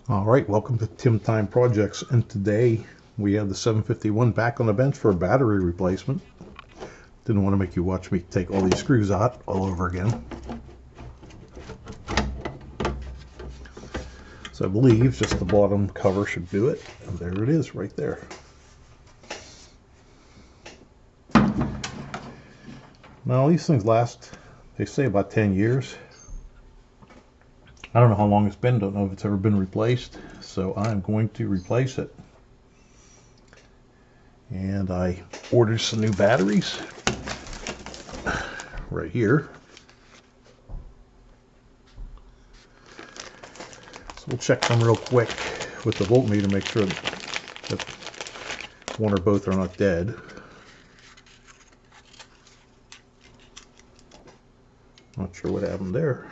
All right, welcome to Tim Time Projects, and today we have the 751 back on the bench for a battery replacement. Didn't want to make you watch me take all these screws out all over again. So I believe just the bottom cover should do it, and there it is right there. Now these things last, they say, about 10 years. I don't know how long it's been, don't know if it's ever been replaced, so I'm going to replace it. And I ordered some new batteries right here. So we'll check them real quick with the voltmeter, make sure that one or both are not dead. Not sure what happened there.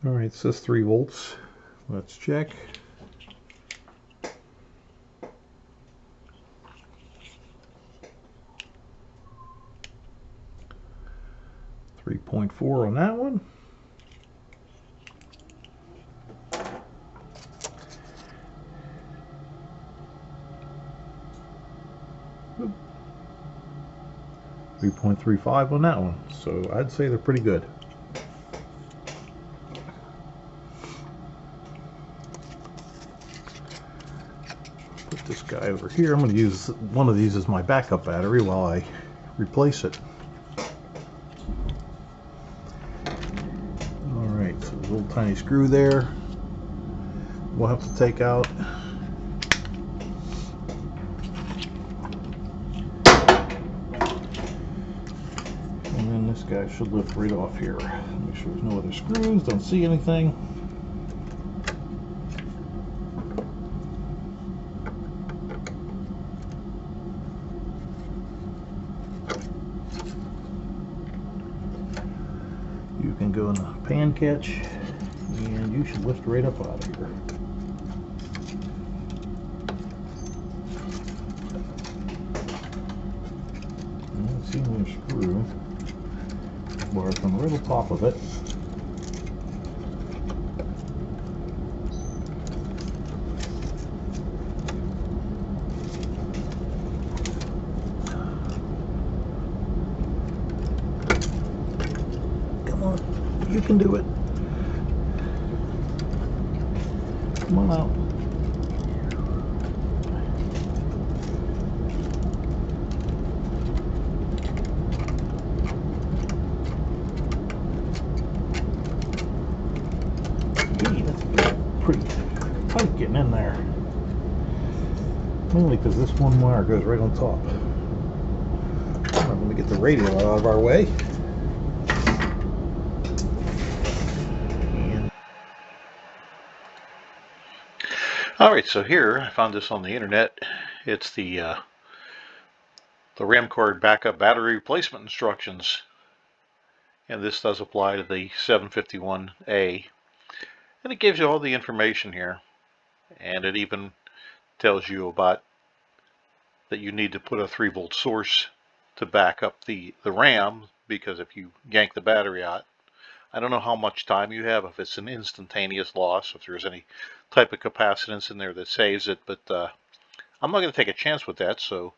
All right, it says 3 volts. Let's check. .4 on that one. Oop. 3.35 on that one. So I'd say they're pretty good. Put this guy over here. I'm going to use one of these as my backup battery while I replace it. Alright, so there's a little tiny screw there. We'll have to take out. And then this guy should lift right off here. Make sure there's no other screws, don't see anything. You can go in the pan catch, and you should lift right up out of here. I don't see no screw. Bars on the little top of it. You can do it. Come on out. Gee, that's pretty tight getting in there. Mainly because this one wire goes right on top. Let me get the radio out of our way. Alright, so here I found this on the internet. It's the RAM card backup battery replacement instructions, and this does apply to the 751A, and it gives you all the information here, and it even tells you about that you need to put a 3-volt source to back up the RAM, because if you yank the battery out, I don't know how much time you have, if it's an instantaneous loss, if there's any type of capacitance in there that saves it, but I'm not going to take a chance with that, so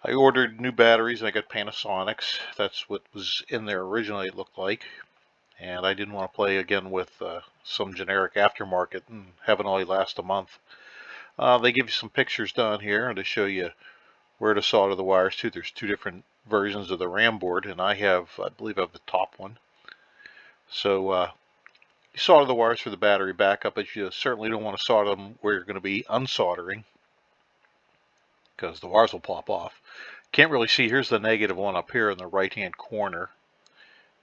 I ordered new batteries, and I got Panasonics. That's what was in there originally, it looked like, and I didn't want to play again with some generic aftermarket and have it only last a month. They give you some pictures down here to show you where to solder the wires to. There's 2 different versions of the RAM board, and I believe I have the top one. So you solder the wires for the battery backup, but you certainly don't want to solder them where you're going to be unsoldering, because the wires will pop off. Can't really see. Here's the negative one up here in the right hand corner,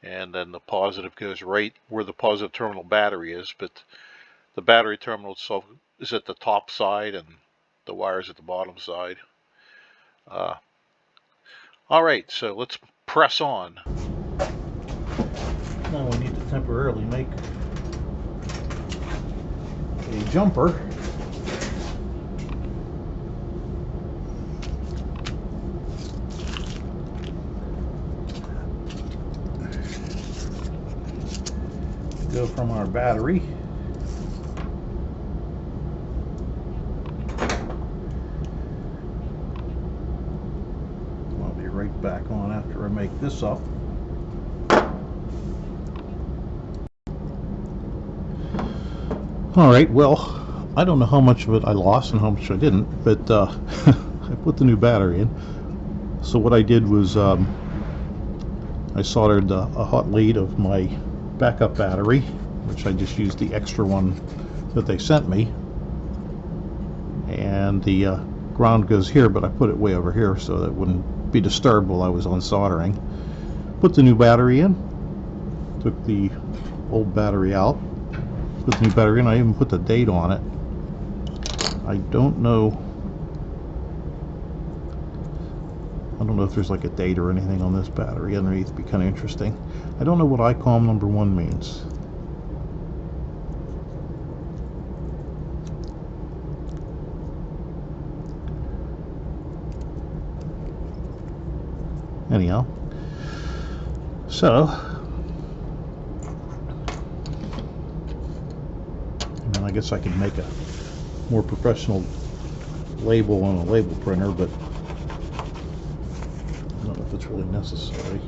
and then the positive goes right where the positive terminal battery is, but the battery terminal itself is at the top side and the wires at the bottom side. Alright, so let's press on. Now we need to temporarily make a jumper from our battery. I'll be right back on after I make this up. Alright, well, I don't know how much of it I lost and how much I didn't, but I put the new battery in. So what I did was I soldered a hot lead of my backup battery, which I just used the extra one that they sent me, and the ground goes here, but I put it way over here so that it wouldn't be disturbed while I was on soldering. Put the new battery in, took the old battery out, put the new battery in. I even put the date on it. I don't know if there's like a date or anything on this battery underneath. It'd be kind of interesting. I don't know what Icom number 1 means. Anyhow, so I guess I could make a more professional label on a label printer, but I don't know if it's really necessary.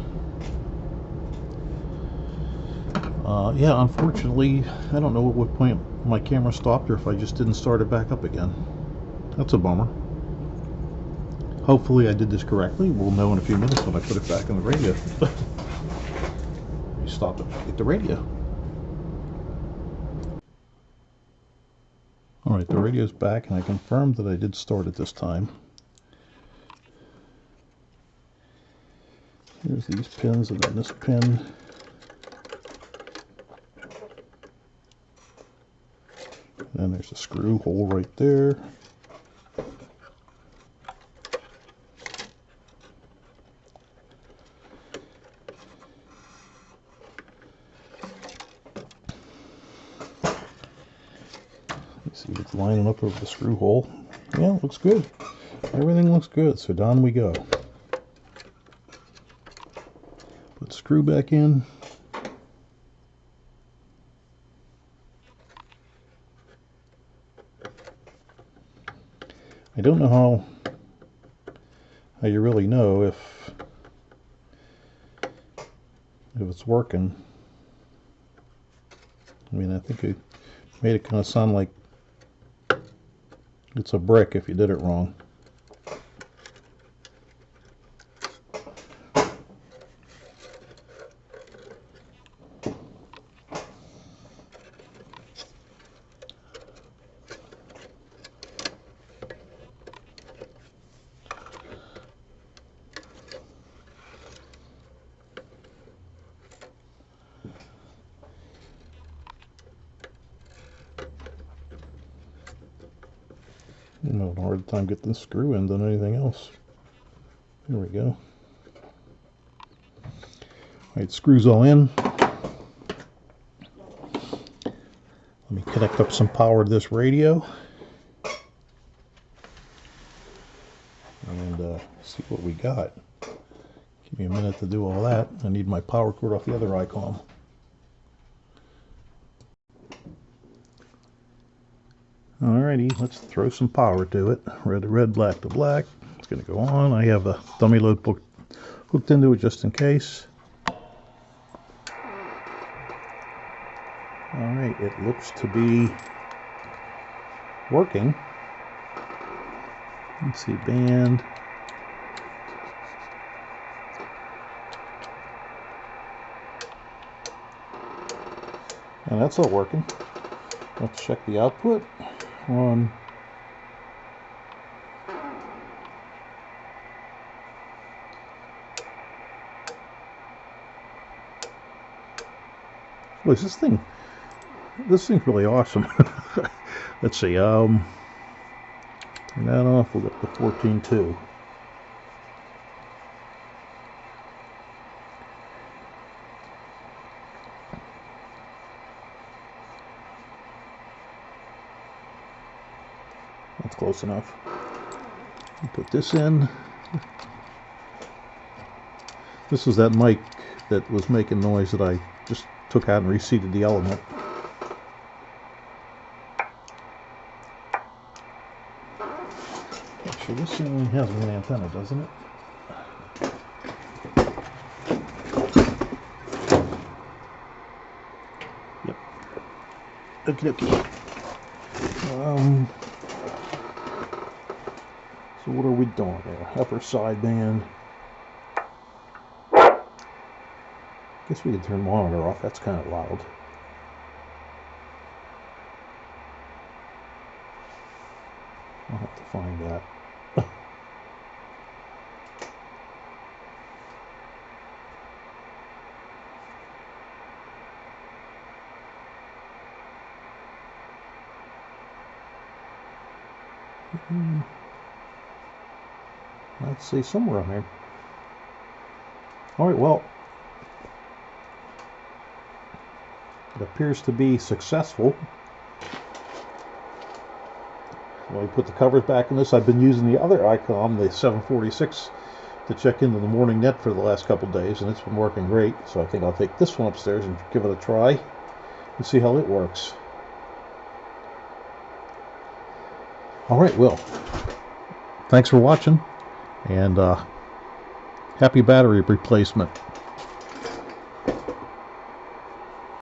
Yeah, unfortunately, I don't know at what point my camera stopped or if I just didn't start it back up again. That's a bummer. Hopefully I did this correctly. We'll know in a few minutes when I put it back on the radio. You stop it at the radio. Alright, the radio's back, and I confirmed that I did start it this time. Here's these pins, and then this pin. And then there's a screw hole right there. See, it's lining up over the screw hole. Yeah, it looks good. Everything looks good, so down we go. Put the screw back in. I don't know how you really know if it's working. I mean, I think it made it kind of sound like it's a brick if you did it wrong. I'm having a hard time getting this screw in than anything else. There we go. Alright, screws all in. Let me connect up some power to this radio. And see what we got. Give me a minute to do all that. I need my power cord off the other Icom. Alrighty, let's throw some power to it. Red to red, black to black. It's going to go on. I have a dummy load hooked into it just in case. Alright, it looks to be working. Let's see, band. And that's all working. Let's check the output on well, this thing's really awesome. Let's see, turn that off, we'll get the 14.2. That's close enough. Put this in. This was that mic that was making noise that I just took out and reseated the element. Actually, this thing has an antenna, doesn't it? Yep. Okie dokie. So what are we doing there? Upper sideband. Guess we could turn monitor off. That's kind of loud. I'll have to find that. Let's see, somewhere on there. Alright, well, it appears to be successful. Well, we put the covers back in this. I've been using the other Icom, the 746, to check into the morning net for the last couple days, and it's been working great. So I think I'll take this one upstairs and give it a try and see how it works. Alright, well, thanks for watching, and happy battery replacement.